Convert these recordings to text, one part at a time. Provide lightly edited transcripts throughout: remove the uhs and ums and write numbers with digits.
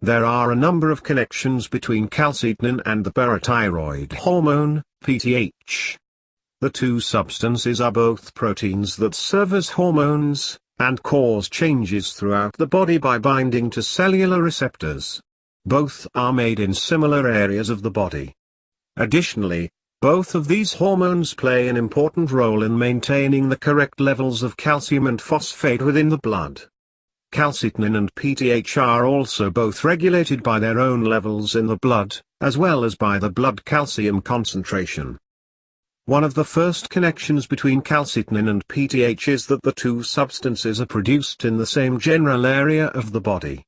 There are a number of connections between calcitonin and the parathyroid hormone, PTH. The two substances are both proteins that serve as hormones, and cause changes throughout the body by binding to cellular receptors. Both are made in similar areas of the body. Additionally, both of these hormones play an important role in maintaining the correct levels of calcium and phosphate within the blood. Calcitonin and PTH are also both regulated by their own levels in the blood, as well as by the blood calcium concentration. One of the first connections between calcitonin and PTH is that the two substances are produced in the same general area of the body.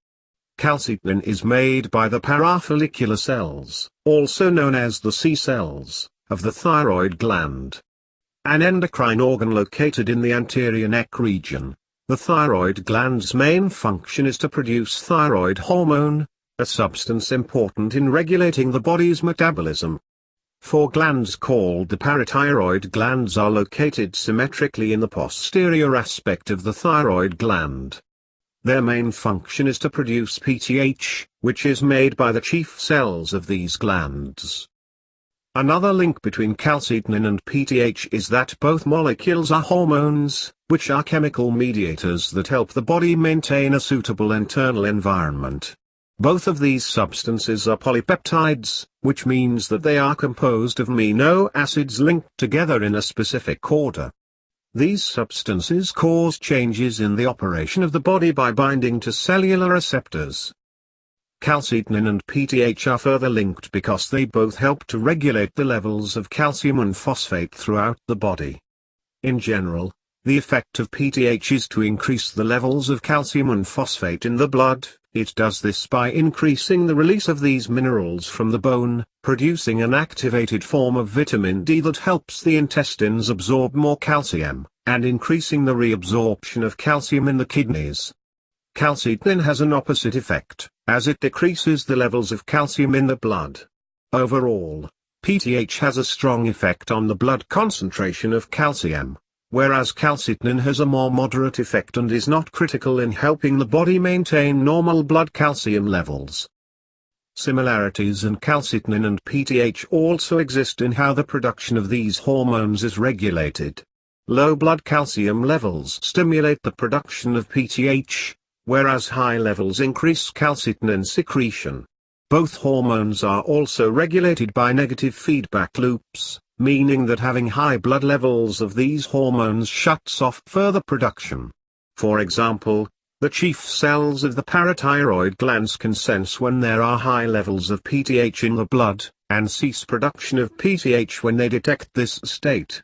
Calcitonin is made by the parafollicular cells, also known as the C cells, of the thyroid gland. An endocrine organ located in the anterior neck region. The thyroid gland's main function is to produce thyroid hormone, a substance important in regulating the body's metabolism. Four glands called the parathyroid glands are located symmetrically in the posterior aspect of the thyroid gland. Their main function is to produce PTH, which is made by the chief cells of these glands. Another link between calcitonin and PTH is that both molecules are hormones, which are chemical mediators that help the body maintain a suitable internal environment. Both of these substances are polypeptides, which means that they are composed of amino acids linked together in a specific order. These substances cause changes in the operation of the body by binding to cellular receptors. Calcitonin and PTH are further linked because they both help to regulate the levels of calcium and phosphate throughout the body. In general, the effect of PTH is to increase the levels of calcium and phosphate in the blood. It does this by increasing the release of these minerals from the bone, producing an activated form of vitamin D that helps the intestines absorb more calcium, and increasing the reabsorption of calcium in the kidneys. Calcitonin has an opposite effect, as it decreases the levels of calcium in the blood. Overall, PTH has a strong effect on the blood concentration of calcium, whereas calcitonin has a more moderate effect and is not critical in helping the body maintain normal blood calcium levels. Similarities in calcitonin and PTH also exist in how the production of these hormones is regulated. Low blood calcium levels stimulate the production of PTH, whereas high levels increase calcitonin secretion. Both hormones are also regulated by negative feedback loops, meaning that having high blood levels of these hormones shuts off further production. For example, the chief cells of the parathyroid glands can sense when there are high levels of PTH in the blood, and cease production of PTH when they detect this state.